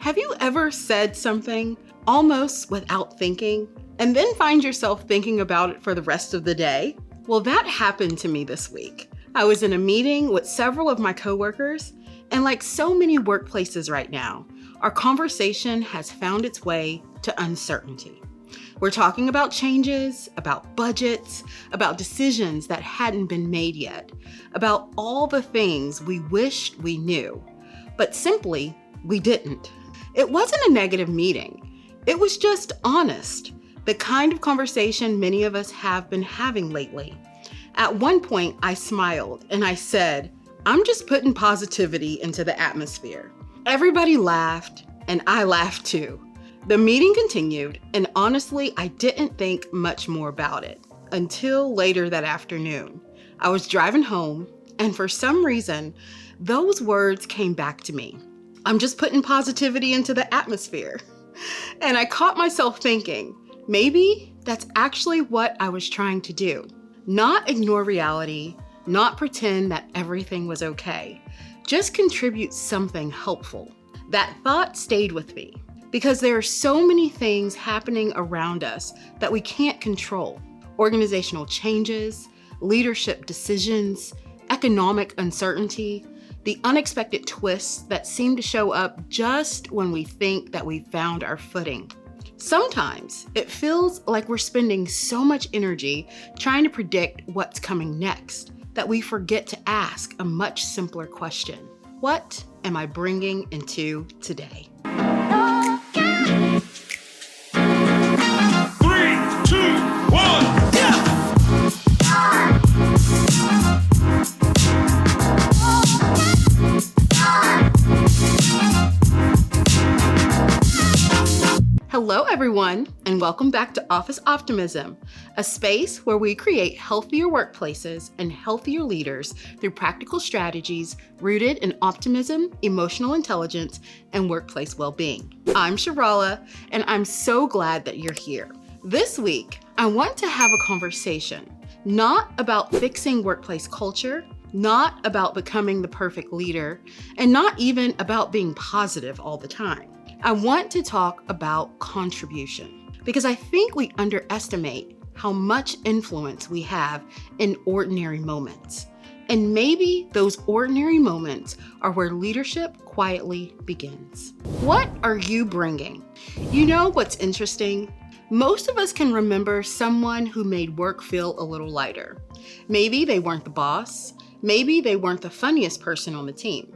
Have you ever said something almost without thinking and then find yourself thinking about it for the rest of the day? Well, that happened to me this week. I was in a meeting with several of my coworkers, and like so many workplaces right now, our conversation has found its way to uncertainty. We're talking about changes, about budgets, about decisions that hadn't been made yet, about all the things we wished we knew, but simply we didn't. It wasn't a negative meeting. It was just honest, the kind of conversation many of us have been having lately. At one point, I smiled and I said, "I'm just putting positivity into the atmosphere." Everybody laughed, and I laughed too. The meeting continued, and honestly, I didn't think much more about it until later that afternoon. I was driving home, and for some reason, those words came back to me. I'm just putting positivity into the atmosphere. And I caught myself thinking, maybe that's actually what I was trying to do. Not ignore reality, not pretend that everything was okay. Just contribute something helpful. That thought stayed with me because there are so many things happening around us that we can't control. Organizational changes, leadership decisions, economic uncertainty, the unexpected twists that seem to show up just when we think that we've found our footing. Sometimes it feels like we're spending so much energy trying to predict what's coming next that we forget to ask a much simpler question. What am I bringing into today? 3, 2, 1, yeah! Hello everyone, and welcome back to Office Optimism, a space where we create healthier workplaces and healthier leaders through practical strategies rooted in optimism, emotional intelligence, and workplace well-being. I'm Sharala, and I'm so glad that you're here. This week, I want to have a conversation, not about fixing workplace culture, not about becoming the perfect leader, and not even about being positive all the time. I want to talk about contribution because I think we underestimate how much influence we have in ordinary moments. And maybe those ordinary moments are where leadership quietly begins. What are you bringing? You know what's interesting? Most of us can remember someone who made work feel a little lighter. Maybe they weren't the boss. Maybe they weren't the funniest person on the team.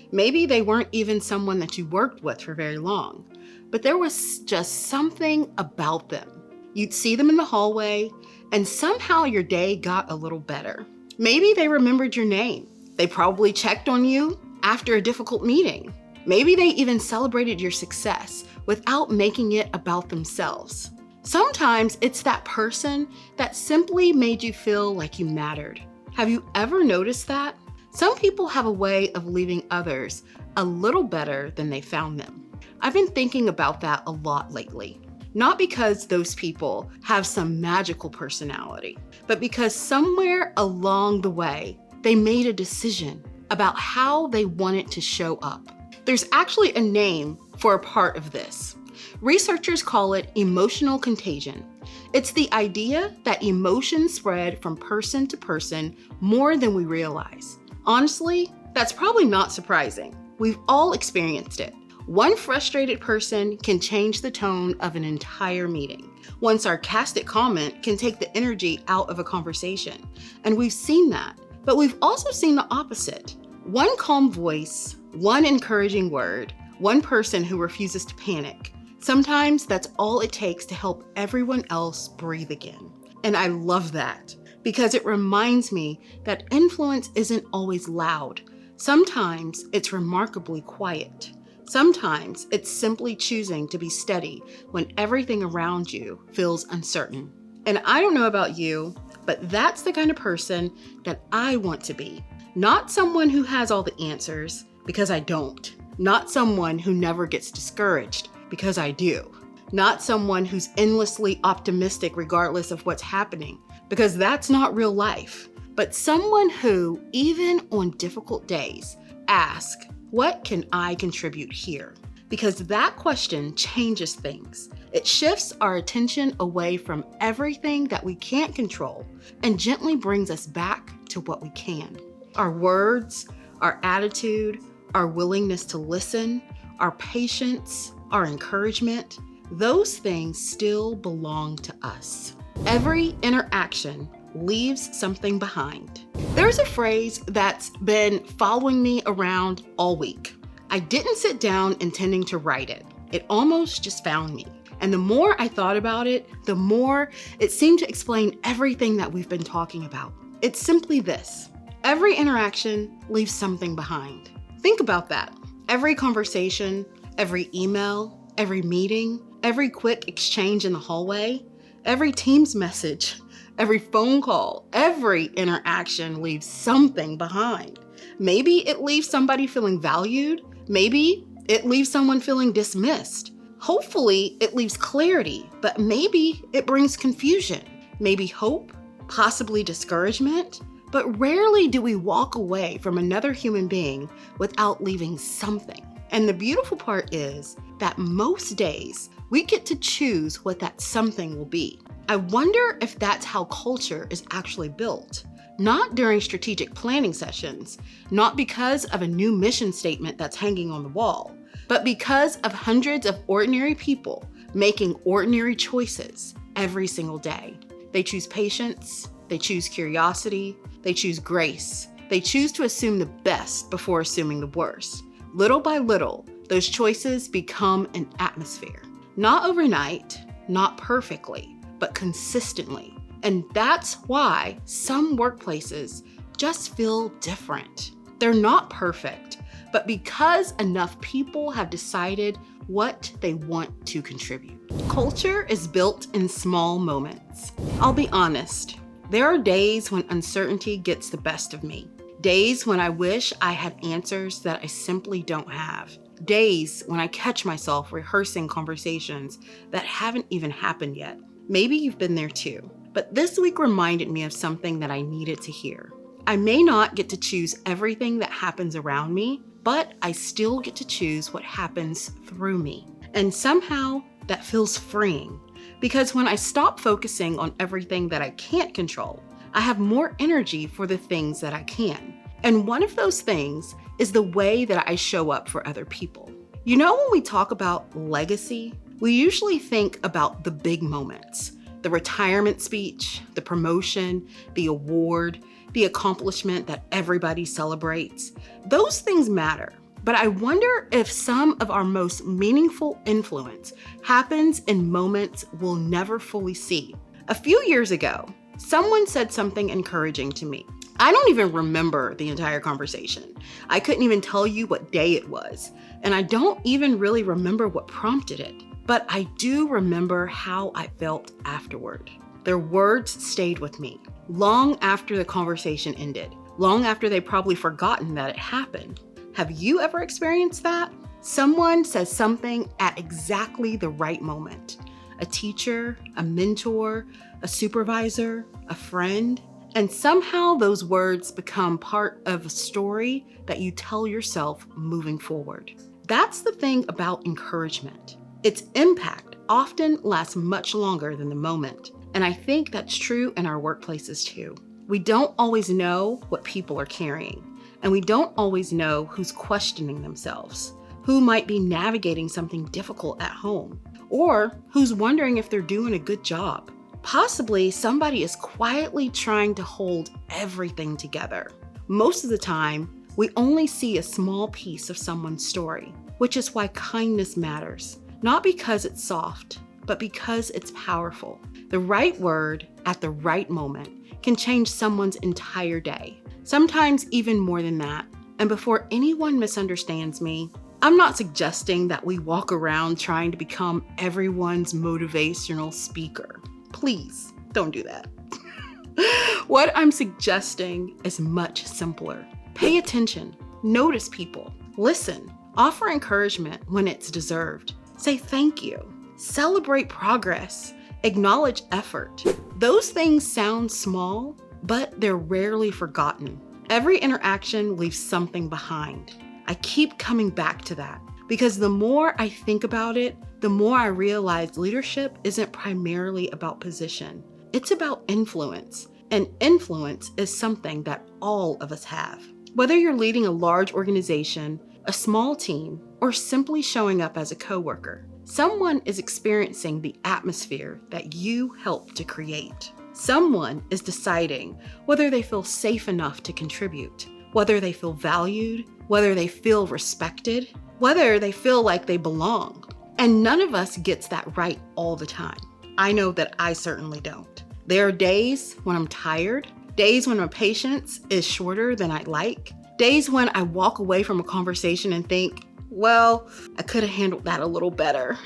Maybe they weren't even someone that you worked with for very long, but there was just something about them. You'd see them in the hallway, and somehow your day got a little better. Maybe they remembered your name. They probably checked on you after a difficult meeting. Maybe they even celebrated your success without making it about themselves. Sometimes it's that person that simply made you feel like you mattered. Have you ever noticed that? Some people have a way of leaving others a little better than they found them. I've been thinking about that a lot lately. Not because those people have some magical personality, but because somewhere along the way, they made a decision about how they wanted to show up. There's actually a name for a part of this. Researchers call it emotional contagion. It's the idea that emotions spread from person to person more than we realize. Honestly, that's probably not surprising. We've all experienced it. One frustrated person can change the tone of an entire meeting. One sarcastic comment can take the energy out of a conversation. And we've seen that, but we've also seen the opposite. One calm voice, one encouraging word, one person who refuses to panic. Sometimes that's all it takes to help everyone else breathe again. And I love that, because it reminds me that influence isn't always loud. Sometimes it's remarkably quiet. Sometimes it's simply choosing to be steady when everything around you feels uncertain. And I don't know about you, but that's the kind of person that I want to be. Not someone who has all the answers, because I don't. Not someone who never gets discouraged, because I do. Not someone who's endlessly optimistic regardless of what's happening, because that's not real life. But someone who, even on difficult days, asks, what can I contribute here? because that question changes things. It shifts our attention away from everything that we can't control and gently brings us back to what we can. Our words, our attitude, our willingness to listen, our patience, our encouragement, those things still belong to us. Every interaction leaves something behind. There's a phrase that's been following me around all week. I didn't sit down intending to write it. It almost just found me. And the more I thought about it, the more it seemed to explain everything that we've been talking about. It's simply this: every interaction leaves something behind. Think about that. Every conversation, every email, every meeting, every quick exchange in the hallway, every Teams message, every phone call, every interaction leaves something behind. Maybe it leaves somebody feeling valued. Maybe it leaves someone feeling dismissed. Hopefully, it leaves clarity, but maybe it brings confusion, maybe hope, possibly discouragement. But rarely do we walk away from another human being without leaving something. And the beautiful part is that most days we get to choose what that something will be. I wonder if that's how culture is actually built. Not during strategic planning sessions, not because of a new mission statement that's hanging on the wall, but because of hundreds of ordinary people making ordinary choices every single day. They choose patience, they choose curiosity, they choose grace, they choose to assume the best before assuming the worst. Little by little, those choices become an atmosphere. Not overnight, not perfectly, but consistently. And that's why some workplaces just feel different. They're not perfect, but because enough people have decided what they want to contribute. Culture is built in small moments. I'll be honest, there are days when uncertainty gets the best of me. Days when I wish I had answers that I simply don't have. Days when I catch myself rehearsing conversations that haven't even happened yet. Maybe you've been there too. But this week reminded me of something that I needed to hear. I may not get to choose everything that happens around me, but I still get to choose what happens through me. And somehow that feels freeing, because when I stop focusing on everything that I can't control, I have more energy for the things that I can. And one of those things is the way that I show up for other people. You know, when we talk about legacy, we usually think about the big moments. The retirement speech, the promotion, the award, the accomplishment that everybody celebrates. Those things matter, but I wonder if some of our most meaningful influence happens in moments we'll never fully see. A few years ago, someone said something encouraging to me. I don't even remember the entire conversation. I couldn't even tell you what day it was, and I don't even really remember what prompted it. But I do remember how I felt afterward. Their words stayed with me long after the conversation ended, long after they'd probably forgotten that it happened. Have you ever experienced that? Someone says something at exactly the right moment. A teacher, a mentor, a supervisor, a friend, and somehow those words become part of a story that you tell yourself moving forward. That's the thing about encouragement. Its impact often lasts much longer than the moment. And I think that's true in our workplaces too. We don't always know what people are carrying, and we don't always know who's questioning themselves, who might be navigating something difficult at home, or who's wondering if they're doing a good job. Possibly somebody is quietly trying to hold everything together. Most of the time, we only see a small piece of someone's story, which is why kindness matters. Not because it's soft, but because it's powerful. The right word at the right moment can change someone's entire day, sometimes even more than that. And before anyone misunderstands me, I'm not suggesting that we walk around trying to become everyone's motivational speaker. Please don't do that. What I'm suggesting is much simpler. Pay attention, notice people, listen, offer encouragement when it's deserved. Say thank you, celebrate progress, acknowledge effort. Those things sound small, but they're rarely forgotten. Every interaction leaves something behind. I keep coming back to that. Because the more I think about it, the more I realize leadership isn't primarily about position. It's about influence. And influence is something that all of us have. Whether you're leading a large organization, a small team, or simply showing up as a coworker, someone is experiencing the atmosphere that you helped to create. Someone is deciding whether they feel safe enough to contribute, whether they feel valued, whether they feel respected, whether they feel like they belong. And none of us gets that right all the time. I know that I certainly don't. There are days when I'm tired, days when my patience is shorter than I'd like, days when I walk away from a conversation and think, well, I could have handled that a little better.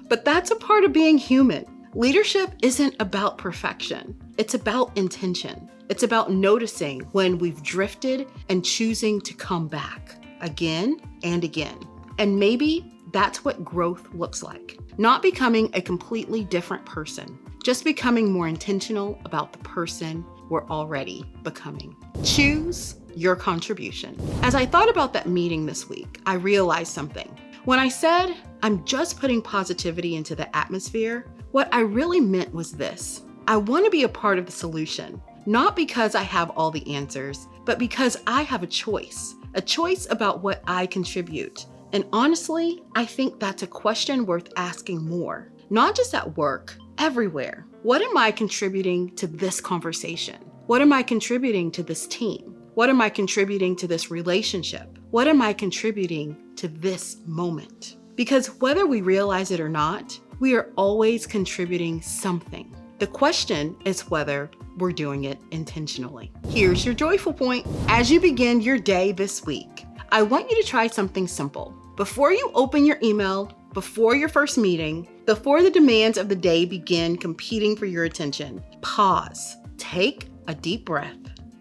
But that's a part of being human. Leadership isn't about perfection. It's about intention. It's about noticing when we've drifted and choosing to come back again and again. And maybe that's what growth looks like. Not becoming a completely different person, just becoming more intentional about the person we're already becoming. Choose your contribution. As I thought about that meeting this week, I realized something. When I said, I'm just putting positivity into the atmosphere, what I really meant was this. I want to be a part of the solution, not because I have all the answers, but because I have a choice about what I contribute. And honestly, I think that's a question worth asking more, not just at work, everywhere. What am I contributing to this conversation? What am I contributing to this team? What am I contributing to this relationship? What am I contributing to this moment? Because whether we realize it or not, we are always contributing something. The question is whether we're doing it intentionally. Here's your joyful point. As you begin your day this week, I want you to try something simple. Before you open your email, before your first meeting, before the demands of the day begin competing for your attention, pause, take a deep breath,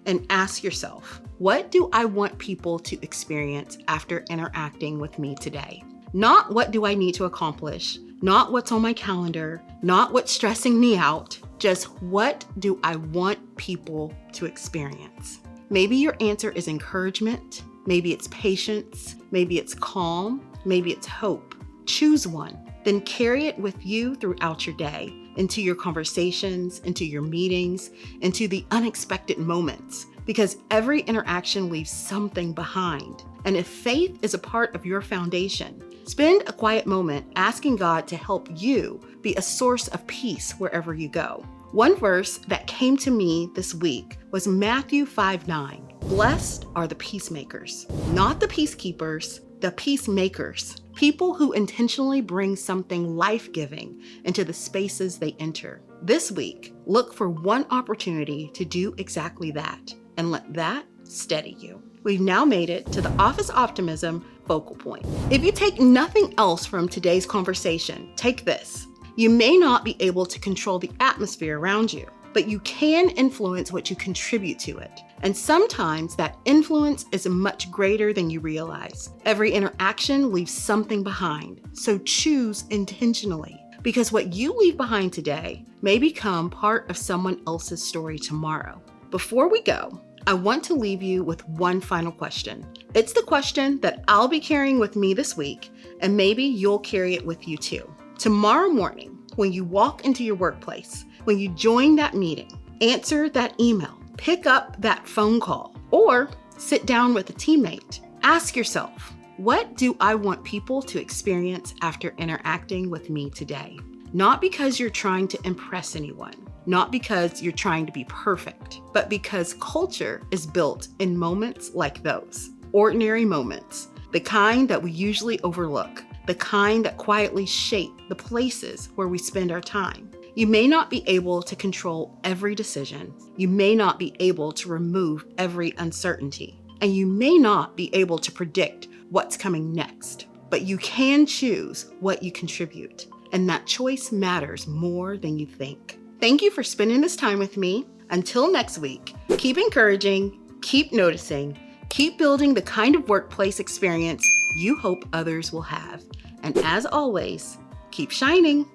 and ask yourself, what do I want people to experience after interacting with me today? Not what do I need to accomplish, not what's on my calendar, not what's stressing me out, just what do I want people to experience? Maybe your answer is encouragement, maybe it's patience, maybe it's calm, maybe it's hope. Choose one, then carry it with you throughout your day, into your conversations, into your meetings, into the unexpected moments, because every interaction leaves something behind. And if faith is a part of your foundation, spend a quiet moment asking God to help you be a source of peace wherever you go. One verse that came to me this week was Matthew 5:9. Blessed are the peacemakers, not the peacekeepers, the peacemakers, people who intentionally bring something life-giving into the spaces they enter. This week, look for one opportunity to do exactly that, and let that steady you. We've now made it to the Office Optimism focal point. If you take nothing else from today's conversation, take this. You may not be able to control the atmosphere around you, but you can influence what you contribute to it. And sometimes that influence is much greater than you realize. Every interaction leaves something behind, so choose intentionally, because what you leave behind today may become part of someone else's story tomorrow. Before we go, I want to leave you with one final question. It's the question that I'll be carrying with me this week, and maybe you'll carry it with you too. Tomorrow morning, when you walk into your workplace, when you join that meeting, answer that email, pick up that phone call, or sit down with a teammate. Ask yourself, what do I want people to experience after interacting with me today? Not because you're trying to impress anyone, not because you're trying to be perfect, but because culture is built in moments like those. Ordinary moments, the kind that we usually overlook, the kind that quietly shape the places where we spend our time. You may not be able to control every decision. You may not be able to remove every uncertainty. And you may not be able to predict what's coming next. But you can choose what you contribute. And that choice matters more than you think. Thank you for spending this time with me. Until next week, keep encouraging, keep noticing, keep building the kind of workplace experience you hope others will have. And as always, keep shining.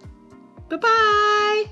Bye-bye.